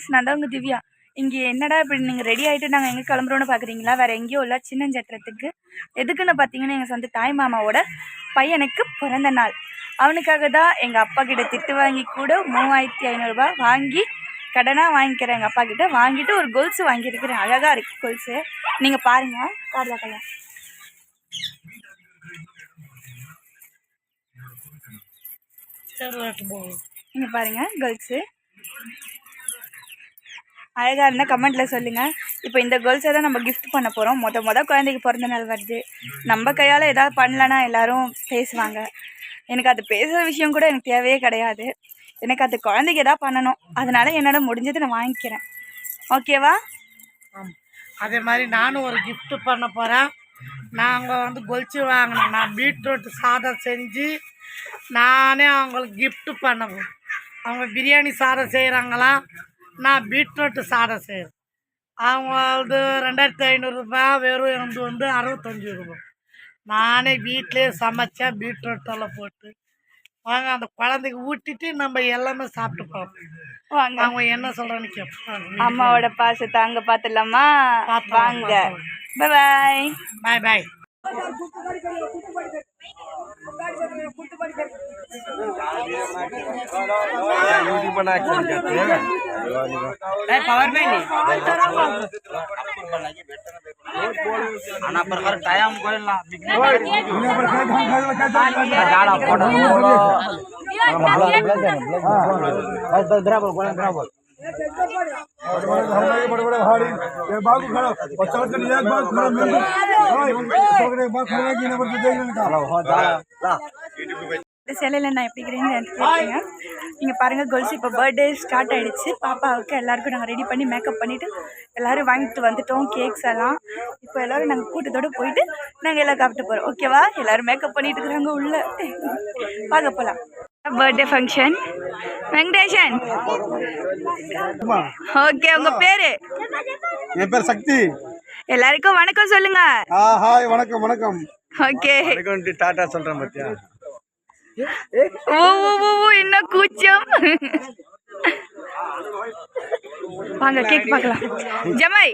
Friends, நான் தான் உங்கள் திவ்யா. இங்கே என்னடா இப்படி நீங்கள் ரெடி ஆகிட்டு நாங்கள் எங்கே கிளம்புறோன்னு பார்க்குறீங்களா? வேறு எங்கேயும் இல்லை, சின்னஞ்சத்திரத்துக்கு. எதுக்குன்னு பார்த்தீங்கன்னா, எங்கள் சொந்த தாய் மாமாவோட பையனுக்கு பிறந்த நாள். அவனுக்காக தான் எங்கள் அப்பா கிட்ட திட்டு வாங்கி கூட 3500 வாங்கி கடனாக வாங்கிக்கிறேன். எங்கள் அப்பா கிட்ட வாங்கிட்டு ஒரு கொலுசு வாங்கியிருக்கிறேன். அழகாக இருக்குது கொலுசு. நீங்கள் பாருங்கள். கார்டாக்கலாம் இங்கே பாருங்கள் கொலுசு. அழகாக இருந்தால் கமெண்ட்டில் சொல்லுங்கள். இப்போ இந்த கேர்ள்ஸை தான் நம்ம கிஃப்ட் பண்ண போகிறோம். மொதல் குழந்தைக்கு பிறந்த நாள் வருது. நம்ம கையால் எதாவது பண்ணலன்னா எல்லோரும் பேசுவாங்க. எனக்கு அது பேசுகிற விஷயம் கூட எனக்கு தேவையே கிடையாது. எனக்கு அது குழந்தைக்கு எதாவது பண்ணணும். அதனால் என்னால் முடிஞ்சது நான் வாங்கிக்கிறேன். ஓகேவா? அதே மாதிரி நானும் ஒரு கிஃப்ட் பண்ண போகிறேன். நாங்கள் கொலுசு வாங்கினேன். நான் பீட்ரூட் சாதம் செஞ்சு நானே அவங்களுக்கு கிஃப்ட் பண்ணுவேன். அவங்க பிரியாணி சாதம் செய்கிறாங்களாம், நான் பீட்ரூட் சாதம் செய்கிறேன். அவங்க 2500 வெறும் 65 ரூபா. நானே வீட்டிலே சமைச்சேன். பீட்ரூட்டெல்லாம் போட்டு வாங்க அந்த குழந்தைக்கு ஊட்டிட்டு நம்ம எல்லாமே சாப்பிட்டு வாங்க. அவங்க என்ன சொல்கிறேன்னு கேட்பாங்க. அம்மாவோட பாசத்தை அங்கே பார்த்துடலாமா? வாங்க. பாய் பாய் பாய். टाइम சிலையில் நான் எப்படி இருக்கிறேன்னு கேட்குறீங்க. நீங்கள் பாருங்கள், கொலுசு இப்போ பர்த்டே ஸ்டார்ட் ஆகிடுச்சு. பாப்பாவுக்கு எல்லாருக்கும் நாங்கள் ரெடி பண்ணி மேக்கப் பண்ணிவிட்டு எல்லோரும் வாங்கிட்டு வந்துட்டோம் கேக்ஸ் எல்லாம். இப்போ எல்லோரும் நாங்கள் கூட்டத்தோடு போயிட்டு நாங்கள் எல்லாம் சாப்பிட்டு போகிறோம். ஓகேவா? எல்லோரும் மேக்கப் பண்ணிட்டு இருக்கிறாங்க உள்ள. பார்க்க போகலாம். Birthday function. வெங்கடேஷன், ஓகே. உங்கள் பேர்? என் பேர் சக்தி. எல்லாருக்கும் வணக்கம் சொல்லுங்க. ஹாய், வணக்கம் வணக்கம். ஓகே, டாடா சொல்கிறேன் பத்தியா. ஓ என்ன கூச்சம். வாங்க கேக் பார்க்கலாம். ஜமாய்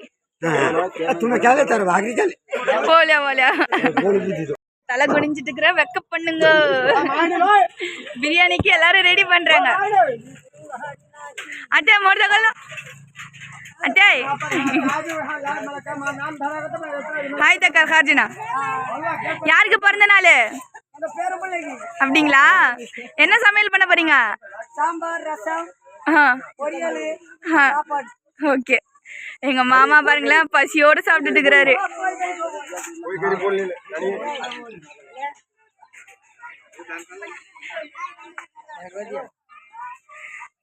போலியா தலை குனிஞ்சிட்டு இருக்கிற வெக்க பண்ணுங்க. பிரியாணிக்கு எல்லாரும் ரெடி பண்றாங்க. அட்டே மோர்தகல்லாம் அட்டே ஹாய் தக்கா கார்ஜினா. யாருக்கு பிறந்த நாள்? அப்படிங்களா? என்ன சமையல் பண்ண போறீங்க? சாம்பார், ரசம், பொரியல். ஓகே. எங்க மாமா பாருங்களேன், பசியோடு சாப்பிட்டுட்டு இருக்கிறாரு.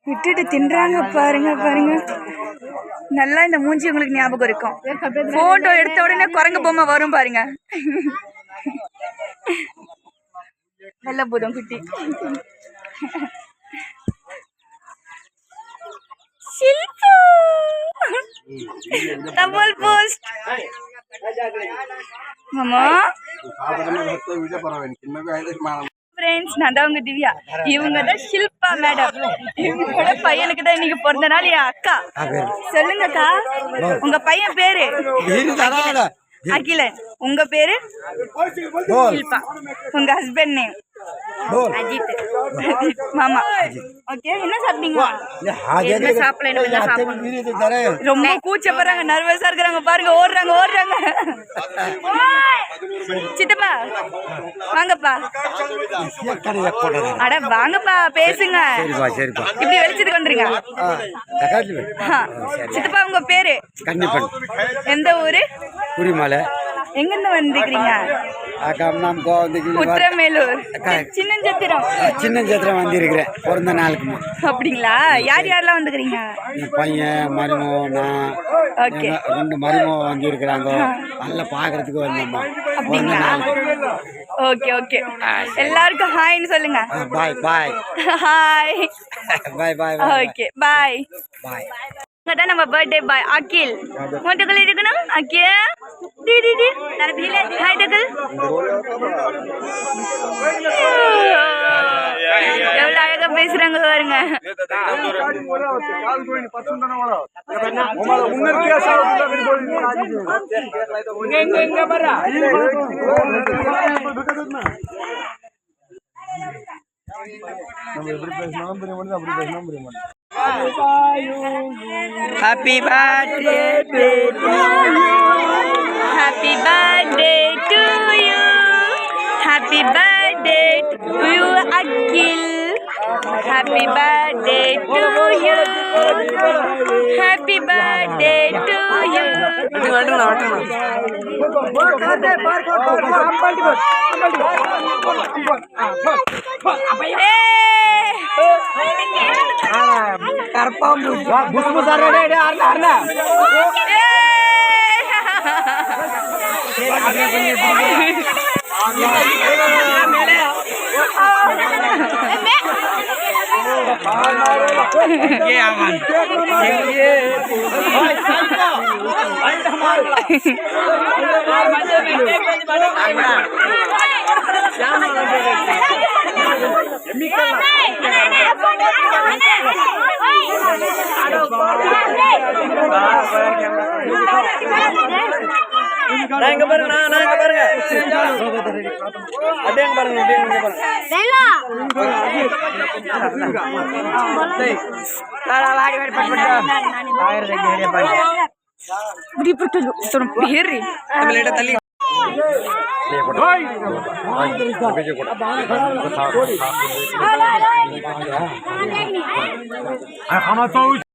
விட்டுட்டு தின்றாங்க பாருங்க பாருங்க. நல்லா இந்த மூஞ்சி உங்களுக்கு ஞாபகம் இருக்கும். போட்டோ எடுத்த உடனே குரங்கு பொம்மை வரும் பாருங்க. நல்ல பூதம் குட்டி. டபுள் போஸ்ட் மாமா. ஃப்ரெண்ட்ஸ், நான் தான் உங்க திவ்யா. இவங்க தான் ஷில்பா மேடம். இவங்களோட பையனுக்கு தான் இன்னைக்கு பிறந்த நாள். என் அக்கா. சொல்லுங்கக்கா, உங்க பையன் பேரு? அகிலன். உங்க பேரு? ஷில்பா. உங்க ஹஸ்பண்ட் நேம்? அஜித். மாமா. ஓகே, என்ன சாப்பிட்டீங்க? என்ன சாப்பிடல. ரொம்ப கூச்சப்படுறாங்க, நர்வஸா இருக்கிறாங்க பாருங்க. ஓடுறாங்க. சித்தப்பா வாங்கப்பா. அட வாங்கப்பா, பேசுங்க. இப்படி வெளிச்சத்துக்கு வந்துருங்க. சித்தப்பா, உங்க பேரு? எந்த ஊரு? குடிமலை. எங்கிருந்து வந்துக்கிறீங்க? உத்திரமேலூர். சின்னஞ்சத்திரம் வந்திருக்கிறேன் பிறந்த நாளுக்கு. அப்படிங்களா? யார் யாரெல்லாம் வந்துக்கிறீங்க? பையன், மருமோ, நான், 2 மருமோ வந்திருக்கிறாங்க. நல்லா பாக்குறதுக்கு வந்தோம்மா. Okay okay. எல்லாருக்கும் ஹாய்னு சொல்லுங்க. பாய் பாய். ஹாய் பாய் பாய். ஓகே பாய் பாய். தான் நம்ம பர்த்டே பாய் அகில். மொத்தங்கள் இருக்கணும். அகில் டி டி டி நரபிலே ஹாய் தகல். எவ்வளவு அழகா பேசுறாங்க. பாருங்க. Happy birthday to you. Happy birthday to you. Happy birthday to you, Akhil. Happy birthday to you. Happy birthday to you.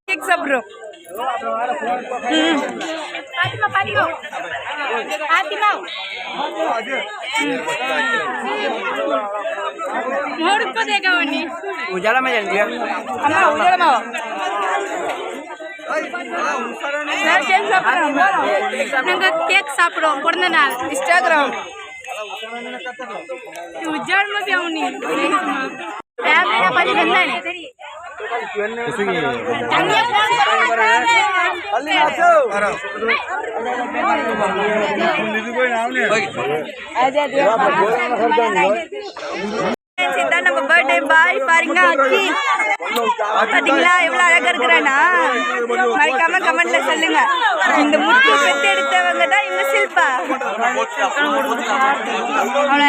Cake sabro. मोड़ को देगा उन्हीं उजाला में जल्दी हमारा उजाला में நான் கேக் சாப்பிடுறேன் நாங்க கேக் சாப்பிடுறோம் பிறந்த நாள் இன்ஸ்டாகிராம் उजाल में भी आऊनी फैमिली ना पाजी बंदा है சித்தான் நம்ம பர்த்டே பாய் பாருங்க அக்கி பாத்தீங்களா எவ்வளவு அழகா இருக்கிறானா மறக்காம கமெண்ட்ல சொல்லுங்க இந்த முத்து பெத்து எடுத்தவங்க தான் இவங்க சில்பா அவ்வளோ